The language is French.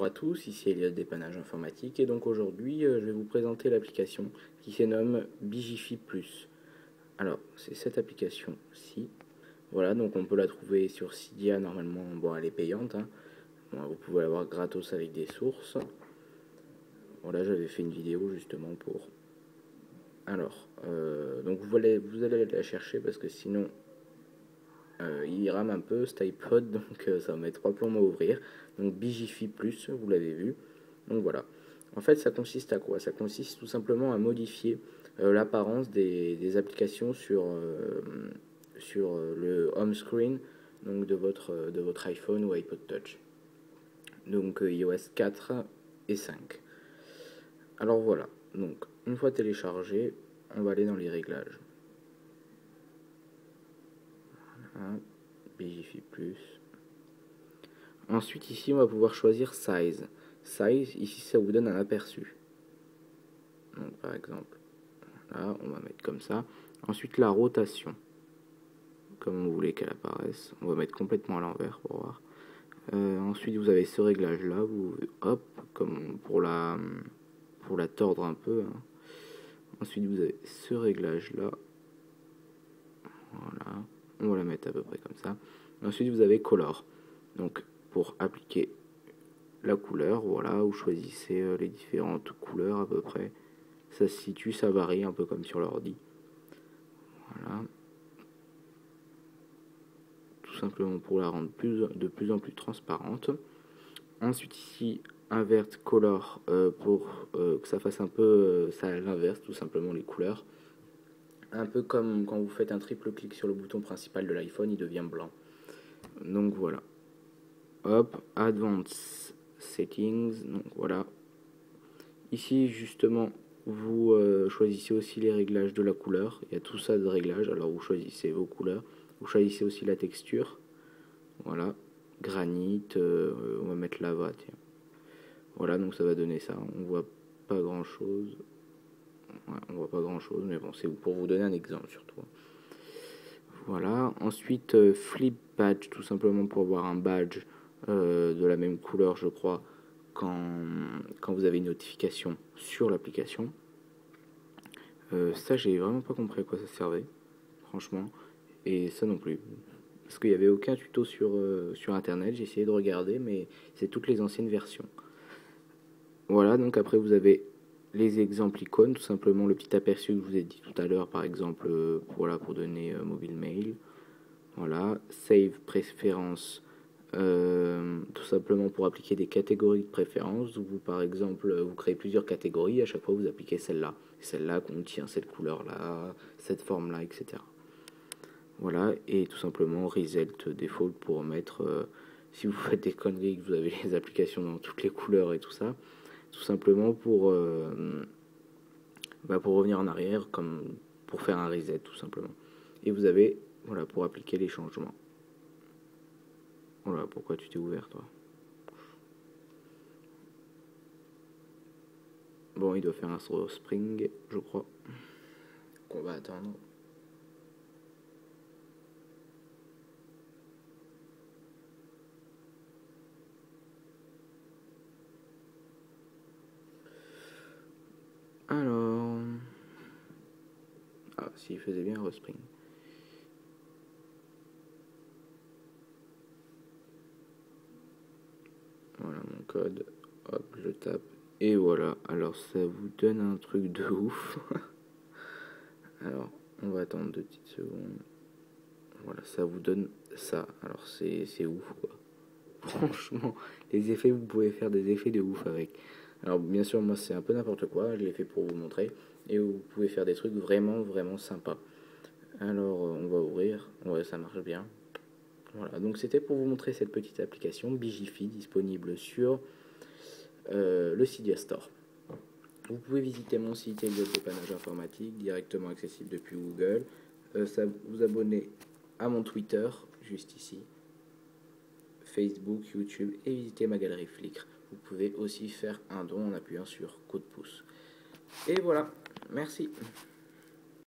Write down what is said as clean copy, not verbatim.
Bonjour à tous, ici Elliot Dépannage Informatique et donc aujourd'hui je vais vous présenter l'application qui se nomme Bigify Plus. Alors c'est cette application-ci, voilà, donc on peut la trouver sur Cydia normalement, bon elle est payante, hein. Bon, vous pouvez l'avoir gratos avec des sources. Voilà, j'avais fait une vidéo justement pour... Alors, donc vous allez la chercher parce que sinon il rame un peu cet iPod, donc ça va mettre 3 plombs à ouvrir. Donc Bigify Plus, vous l'avez vu. Donc voilà. En fait, ça consiste à quoi? Ça consiste tout simplement à modifier l'apparence des applications sur le home screen donc de votre iPhone ou iPod Touch. Donc iOS 4 et 5. Alors voilà. Donc une fois téléchargé, on va aller dans les réglages. Voilà. Bigify Plus. Ensuite, ici, on va pouvoir choisir Size. Size, ici, ça vous donne un aperçu. Donc, par exemple, là, on va mettre comme ça. Ensuite, la rotation. Comme vous voulez qu'elle apparaisse. On va mettre complètement à l'envers pour voir. Ensuite, vous avez ce réglage-là. Hop, comme pour la tordre un peu. Hein. Ensuite, vous avez ce réglage-là. Voilà. On va la mettre à peu près comme ça. Ensuite, vous avez Color. Donc, pour appliquer la couleur, voilà, vous choisissez les différentes couleurs à peu près. Ça se situe, ça varie un peu comme sur l'ordi. Voilà. Tout simplement pour la rendre de plus en plus transparente. Ensuite ici, invert color pour que ça fasse un peu ça à l'inverse, tout simplement les couleurs. Un peu comme quand vous faites un triple clic sur le bouton principal de l'iPhone, il devient blanc. Donc voilà. Hop, Advanced Settings, donc voilà. Ici justement, vous choisissez aussi les réglages de la couleur. Il y a tout ça de réglages, alors vous choisissez vos couleurs. Vous choisissez aussi la texture. Voilà, granit, on va mettre lava, tiens. Voilà, donc ça va donner ça. On voit pas grand chose. Ouais, on voit pas grand chose, mais bon, c'est pour vous donner un exemple surtout. Voilà, ensuite flip badge, tout simplement pour avoir un badge de la même couleur, je crois, quand vous avez une notification sur l'application. Ça, j'ai vraiment pas compris à quoi ça servait, franchement, et ça non plus. Parce qu'il n'y avait aucun tuto sur internet, j'ai essayé de regarder, mais c'est toutes les anciennes versions. Voilà, donc après vous avez les exemples icônes, tout simplement le petit aperçu que je vous ai dit tout à l'heure, par exemple, voilà, pour donner mobile mail. Voilà, save préférence, tout simplement pour appliquer des catégories de préférence. Vous, par exemple, vous créez plusieurs catégories, à chaque fois vous appliquez celle-là. Celle-là contient cette couleur-là, cette forme-là, etc. Voilà, et tout simplement reset default pour mettre, si vous faites des conneries, que vous avez les applications dans toutes les couleurs et tout ça, tout simplement pour revenir en arrière, comme pour faire un reset tout simplement. Et vous avez, voilà, pour appliquer les changements. Voilà, pourquoi tu t'es ouvert toi? Bon, il doit faire un throw spring, je crois, qu'on va attendre. Alors... Ah, s'il faisait bien un spring. Voilà mon code. Hop, je tape. Et voilà. Alors, ça vous donne un truc de ouf. Alors, on va attendre 2 petites secondes. Voilà, ça vous donne ça. Alors, c'est ouf, quoi. Franchement, les effets, vous pouvez faire des effets de ouf avec. Alors, bien sûr, moi, c'est un peu n'importe quoi. Je l'ai fait pour vous montrer. Et vous pouvez faire des trucs vraiment, vraiment sympas. Alors, on va ouvrir. Ouais, ça marche bien. Voilà, donc c'était pour vous montrer cette petite application Bigify disponible sur le Cydia Store. Vous pouvez visiter mon site Elliot Dépannage Informatique, directement accessible depuis Google. Vous abonner à mon Twitter, juste ici, Facebook, YouTube, et visiter ma galerie Flickr. Vous pouvez aussi faire un don en appuyant sur coup de pouce. Et voilà, merci.